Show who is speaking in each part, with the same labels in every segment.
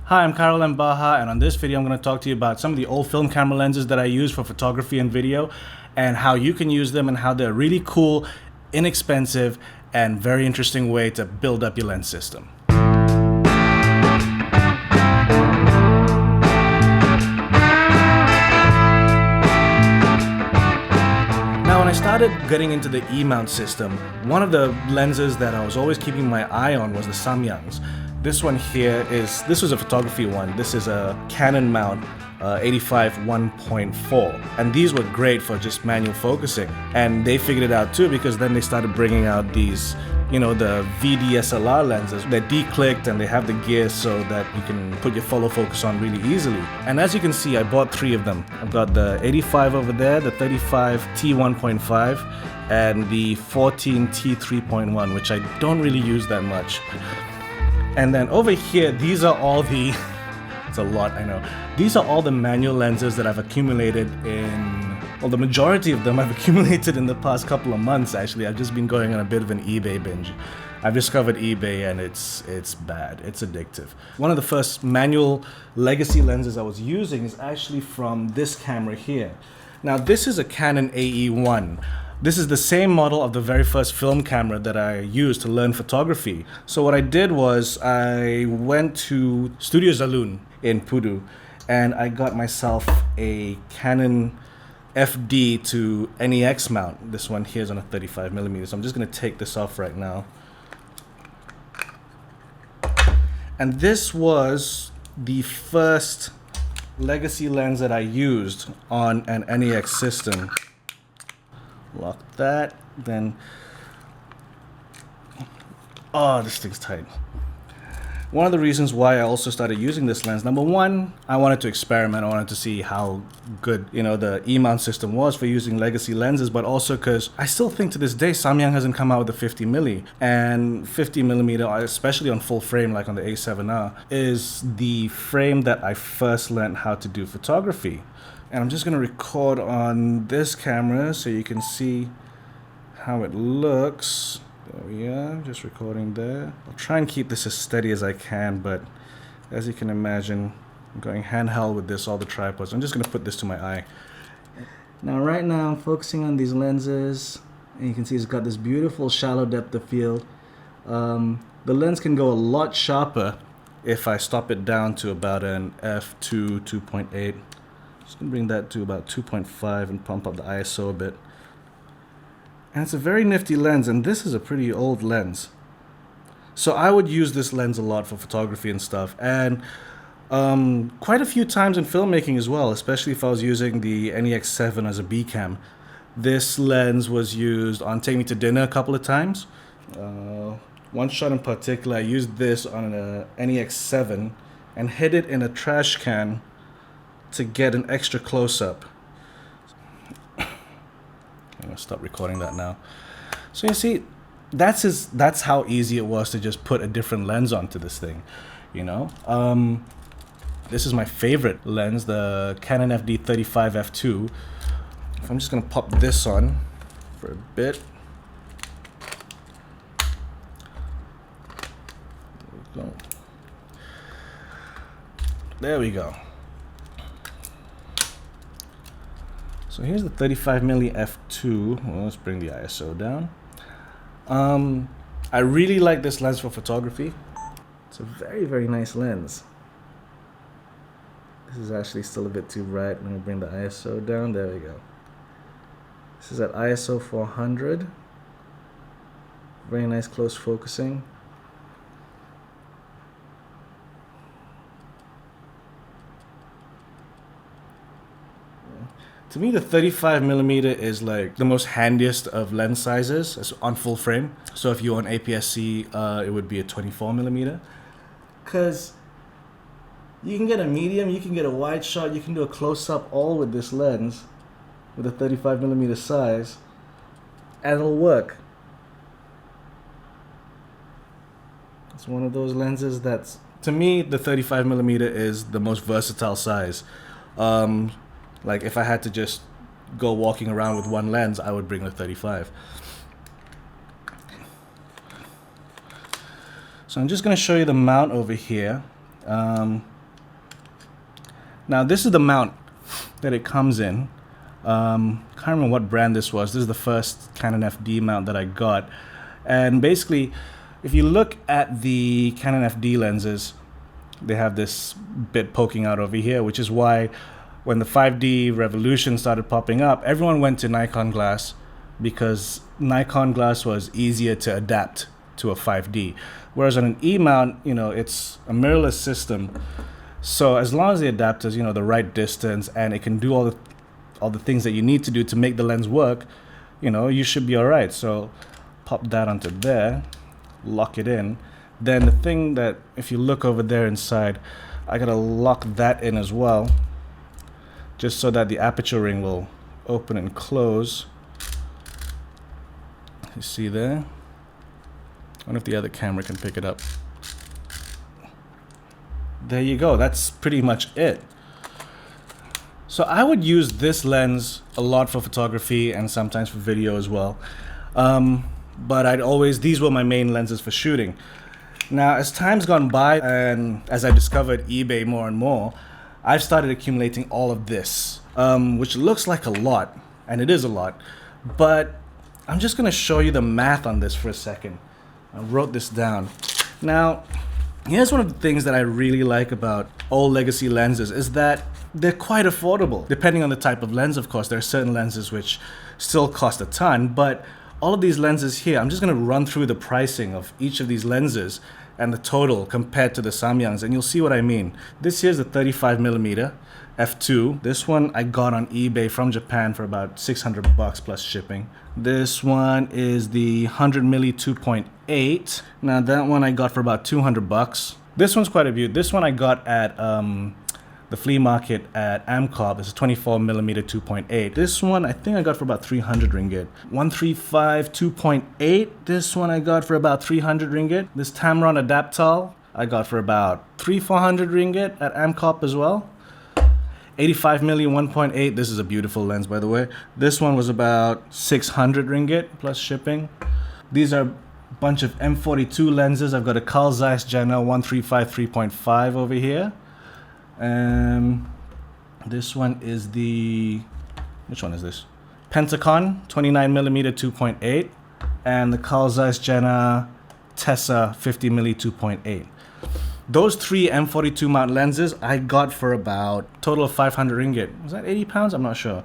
Speaker 1: Hi, I'm Carol Mbaha, and on this video I'm going to talk to you about some of the old film camera lenses that I use for photography and video, and how you can use them and how they're a really cool, inexpensive, and very interesting way to build up your lens system. Now, when I started getting into the E-mount system, one of the lenses that I was always keeping my eye on was the Samyangs. This one here this was a photography one. This is a Canon mount 85 1.4, and these were great for just manual focusing. And they figured it out too, because then they started bringing out these, the VDSLR lenses. They're declicked and they have the gear so that you can put your follow focus on really easily. And as you can see, I bought 3 of them. I've got the 85 over there, the 35 T1.5, and the 14 T3.1, which I don't really use that much. And then over here, these are all the, it's a lot, I know. These are all the manual lenses that I've accumulated the majority of them I've accumulated in the past couple of months, actually. I've just been going on a bit of an eBay binge. I've discovered eBay and it's bad, it's addictive. One of the first manual legacy lenses I was using is actually from this camera here. Now this is a Canon AE1. This is the same model of the very first film camera that I used to learn photography. So what I did was I went to Studio Zaloon in Pudu and I got myself a Canon FD to NEX mount. This one here is on a 35mm, so I'm just going to take this off right now. And this was the first legacy lens that I used on an NEX system. Lock that, then, oh, this thing's tight. One of the reasons why I also started using this lens, number one, I wanted to experiment. I wanted to see how good, the E-mount system was for using legacy lenses, but also because I still think to this day, Samyang hasn't come out with a 50mm, and 50mm, especially on full frame like on the A7R, is the frame that I first learned how to do photography. And I'm just going to record on this camera so you can see how it looks. There we are, just recording there. I'll try and keep this as steady as I can, but as you can imagine, I'm going handheld with this, all the tripods. I'm just going to put this to my eye. Now right now I'm focusing on these lenses, and you can see it's got this beautiful shallow depth of field. The lens can go a lot sharper if I stop it down to about an f2 2.8. Just gonna bring that to about 2.5 and pump up the ISO a bit. And it's a very nifty lens, and this is a pretty old lens. So I would use this lens a lot for photography and stuff, and quite a few times in filmmaking as well, especially if I was using the NEX7 as a B cam. This lens was used on Take Me to Dinner a couple of times. One shot in particular, I used this on a NEX7 and hid it in a trash can to get an extra close-up. I'm gonna stop recording that now. So you see, that's how easy it was to just put a different lens onto this thing, This is my favorite lens, the Canon FD35 f2. I'm just gonna pop this on for a bit. There we go. So here's the 35mm f2. Well, let's bring the ISO down. I really like this lens for photography. It's a very, very nice lens. This is actually still a bit too bright. Let me bring the ISO down. There we go. This is at ISO 400. Very nice close focusing. To me, the 35mm is like the most handiest of lens sizes on full frame. So if you're on APS-C, it would be a 24mm. Because you can get a medium, you can get a wide shot, you can do a close-up all with this lens, with a 35mm size, and it'll work. It's one of those lenses that's, to me, the 35mm is the most versatile size. Like if I had to just go walking around with one lens, I would bring the 35. So I'm just going to show you the mount over here. Now this is the mount that it comes in. Can't remember what brand this was. This is the first Canon FD mount that I got. And basically, if you look at the Canon FD lenses, they have this bit poking out over here, which is why when the 5D revolution started popping up, everyone went to Nikon glass because Nikon glass was easier to adapt to a 5D. Whereas on an E mount, it's a mirrorless system. So as long as the adapter's, the right distance and it can do all the things that you need to do to make the lens work, you should be all right. So pop that onto there, lock it in. Then the thing that, if you look over there inside, I gotta lock that in as well, just so that the aperture ring will open and close. You see there? I wonder if the other camera can pick it up. There you go, that's pretty much it. So I would use this lens a lot for photography and sometimes for video as well. But these were my main lenses for shooting. Now, as time's gone by and as I discovered eBay more and more, I've started accumulating all of this, which looks like a lot, and it is a lot, but I'm just gonna show you the math on this for a second. I wrote this down. Now, here's one of the things that I really like about old legacy lenses is that they're quite affordable. Depending on the type of lens, of course, there are certain lenses which still cost a ton, but all of these lenses here, I'm just gonna run through the pricing of each of these lenses and the total compared to the Samyangs, and you'll see what I mean. This here's the 35mm f2. This one I got on eBay from Japan for about $600 plus shipping. This one is the 100mm 2.8. Now that one I got for about $200. This one's quite a beaut. This one I got at the flea market at Amcorp. It's a 24mm 2.8. This one I think I got for about 300 ringgit. 135 2.8. This one I got for about 300 ringgit. This Tamron Adaptal I got for about 300-400 ringgit at Amcorp as well. 85mm 1.8. This is a beautiful lens, by the way. This one was about 600 ringgit plus shipping. These are a bunch of M42 lenses. I've got a Carl Zeiss Jena 135 3.5 over here. This one is which one is this? Pentacon 29mm 2.8 and the Carl Zeiss Jena Tessa 50mm 2.8. Those three M42 mount lenses I got for about total of 500 ringgit. Was that 80 pounds? I'm not sure.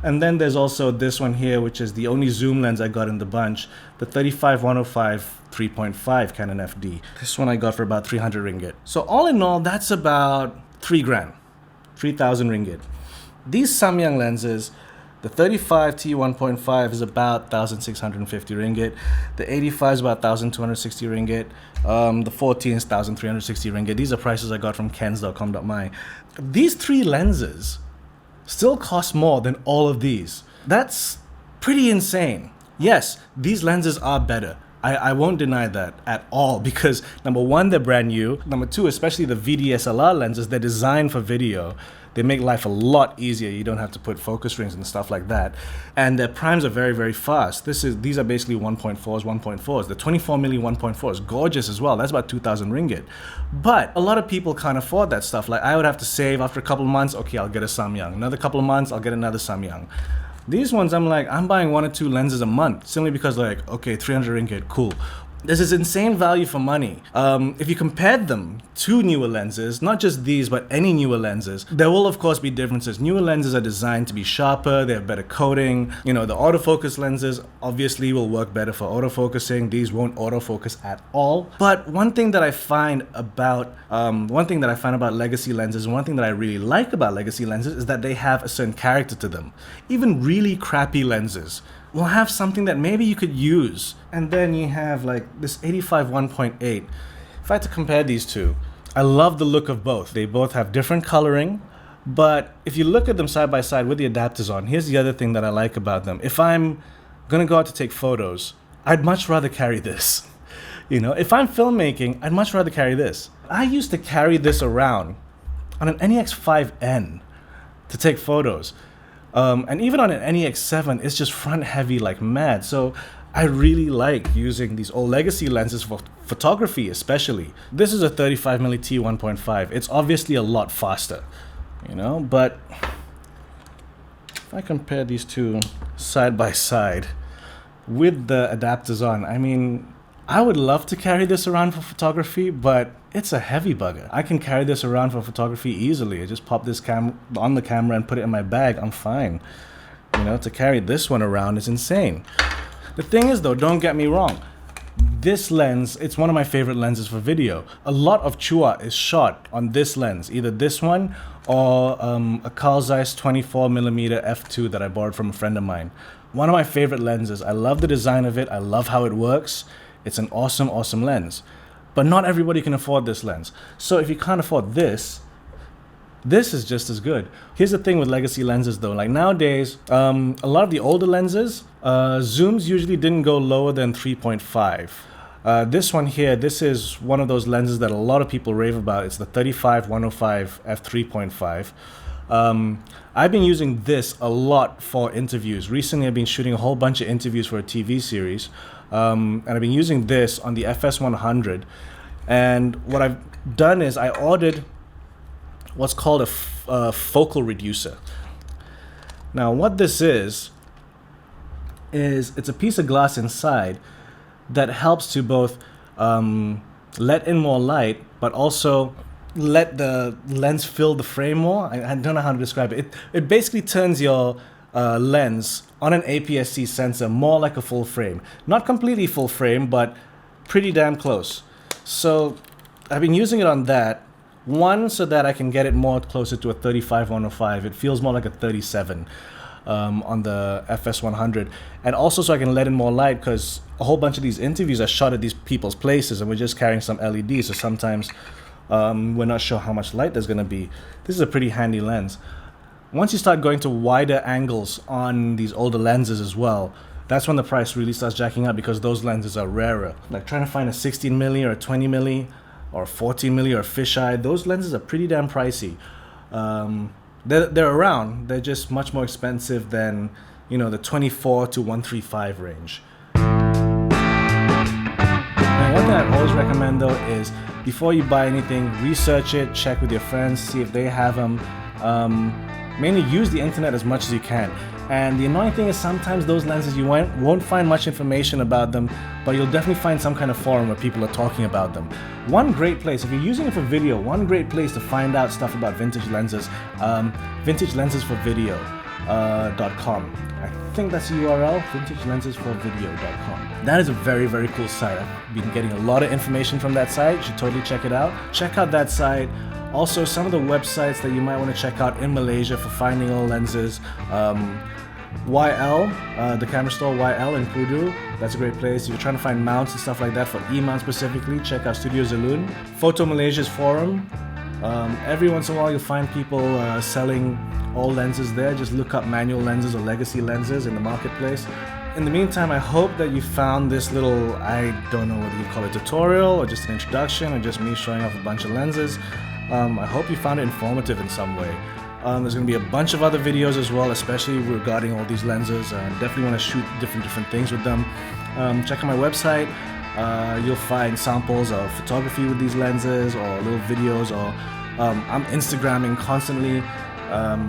Speaker 1: And then there's also this one here, which is the only zoom lens I got in the bunch, the 35-105 3.5 Canon FD. This one I got for about 300 ringgit. So all in all, that's about 3 grand, 3,000 ringgit. These Samyang lenses, the 35 T1.5 is about 1,650 ringgit. The 85 is about 1,260 ringgit. The 14 is 1,360 ringgit. These are prices I got from kens.com.my. These three lenses still cost more than all of these. That's pretty insane. Yes, these lenses are better. I won't deny that at all because number one, they're brand new. Number two, especially the VDSLR lenses, they're designed for video. They make life a lot easier. You don't have to put focus rings and stuff like that. And their primes are very, very fast. These are basically 1.4s. The 24mm 1.4 is gorgeous as well. That's about 2,000 ringgit. But a lot of people can't afford that stuff. Like I would have to save after a couple of months. Okay, I'll get a Samyang. Another couple of months, I'll get another Samyang. These ones, I'm buying 1 or 2 lenses a month simply because like, okay, 300 ringgit, cool. This is insane value for money. If you compared them to newer lenses, not just these, but any newer lenses, there will of course be differences. Newer lenses are designed to be sharper, they have better coating. The autofocus lenses obviously will work better for autofocusing. These won't autofocus at all. But one thing that I find about legacy lenses, and one thing that I really like about legacy lenses is that they have a certain character to them. Even really crappy lenses will have something that maybe you could use. And then you have like this 85 1.8. If I had to compare these two, I love the look of both. They both have different coloring, but if you look at them side by side with the adapters on, here's the other thing that I like about them. If I'm gonna go out to take photos, I'd much rather carry this. If I'm filmmaking, I'd much rather carry this. I used to carry this around on an NEX5N to take photos. And even on an NEX7, it's just front heavy like mad. So I really like using these old legacy lenses for photography especially. This is a 35mm T1.5. It's obviously a lot faster. you know. But if I compare these two side by side with the adapters on, I mean, I would love to carry this around for photography, but it's a heavy bugger. I can carry this around for photography easily. I just pop this on the camera and put it in my bag. I'm fine. You know, to carry this one around is insane. The thing is though, don't get me wrong. This lens, it's one of my favorite lenses for video. A lot of Chua is shot on this lens, either this one or a Carl Zeiss 24mm f2 that I borrowed from a friend of mine. One of my favorite lenses. I love the design of it. I love how it works. It's an awesome, awesome lens. But not everybody can afford this lens. So if you can't afford this, this is just as good. Here's the thing with legacy lenses though. Like nowadays, a lot of the older lenses, zooms usually didn't go lower than 3.5. This one here, this is one of those lenses that a lot of people rave about. It's the 35-105 f3.5. I've been using this a lot for interviews. Recently, I've been shooting a whole bunch of interviews for a TV series. And I've been using this on the FS100. And what I've done is I ordered what's called a focal reducer. Now, what this is it's a piece of glass inside that helps to both let in more light, but also let the lens fill the frame more. I don't know how to describe it. It basically turns your lens on an APS-C sensor more like a full frame. Not completely full frame, but pretty damn close. So I've been using it on that. One, so that I can get it more closer to a 35-105. It feels more like a 37 on the FS100. And also so I can let in more light, because a whole bunch of these interviews are shot at these people's places and we're just carrying some LEDs. So sometimes we're not sure how much light there's going to be. This is a pretty handy lens. Once you start going to wider angles on these older lenses as well, that's when the price really starts jacking up, because those lenses are rarer. Like trying to find a 16mm or a 20mm or a 14mm or a fisheye, those lenses are pretty damn pricey. They're around, they're just much more expensive than, you know, the 24 to 135 range. And one thing I always recommend though is, before you buy anything, research it, check with your friends, see if they have them. Mainly use the internet as much as you can. And the annoying thing is sometimes those lenses you won't find much information about them, but you'll definitely find some kind of forum where people are talking about them. One great place, if you're using it for video, one great place to find out stuff about vintage lenses, vintagelensesforvideo.com. I think that's the URL, vintagelensesforvideo.com. That is a very, very cool site. I've been getting a lot of information from that site. You should totally check it out. Check out that site. Also, some of the websites that you might want to check out in Malaysia for finding old lenses. YL, the camera store YL in Pudu, that's a great place. If you're trying to find mounts and stuff like that, for E-mounts specifically, check out Studio Zaloon. Photo Malaysia's forum. Every once in a while you'll find people selling old lenses there. Just look up manual lenses or legacy lenses in the marketplace. In the meantime, I hope that you found this little, I don't know whether you call it tutorial or just an introduction or just me showing off a bunch of lenses. I hope you found it informative in some way. There's going to be a bunch of other videos as well, especially regarding all these lenses. Definitely want to shoot different things with them. Check out my website. You'll find samples of photography with these lenses, or little videos, or I'm Instagramming constantly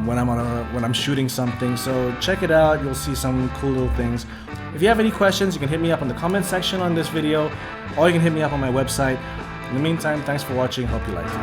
Speaker 1: when I'm shooting something. So check it out. You'll see some cool little things. If you have any questions, you can hit me up in the comment section on this video, or you can hit me up on my website. In the meantime, thanks for watching. Hope you liked it.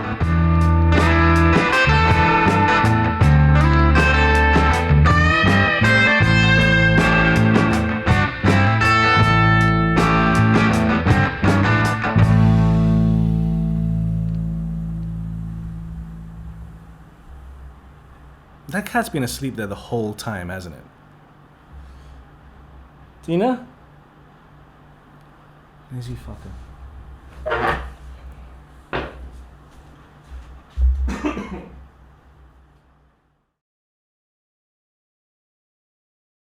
Speaker 1: That cat's been asleep there the whole time, hasn't it? Tina? Lazy fucker.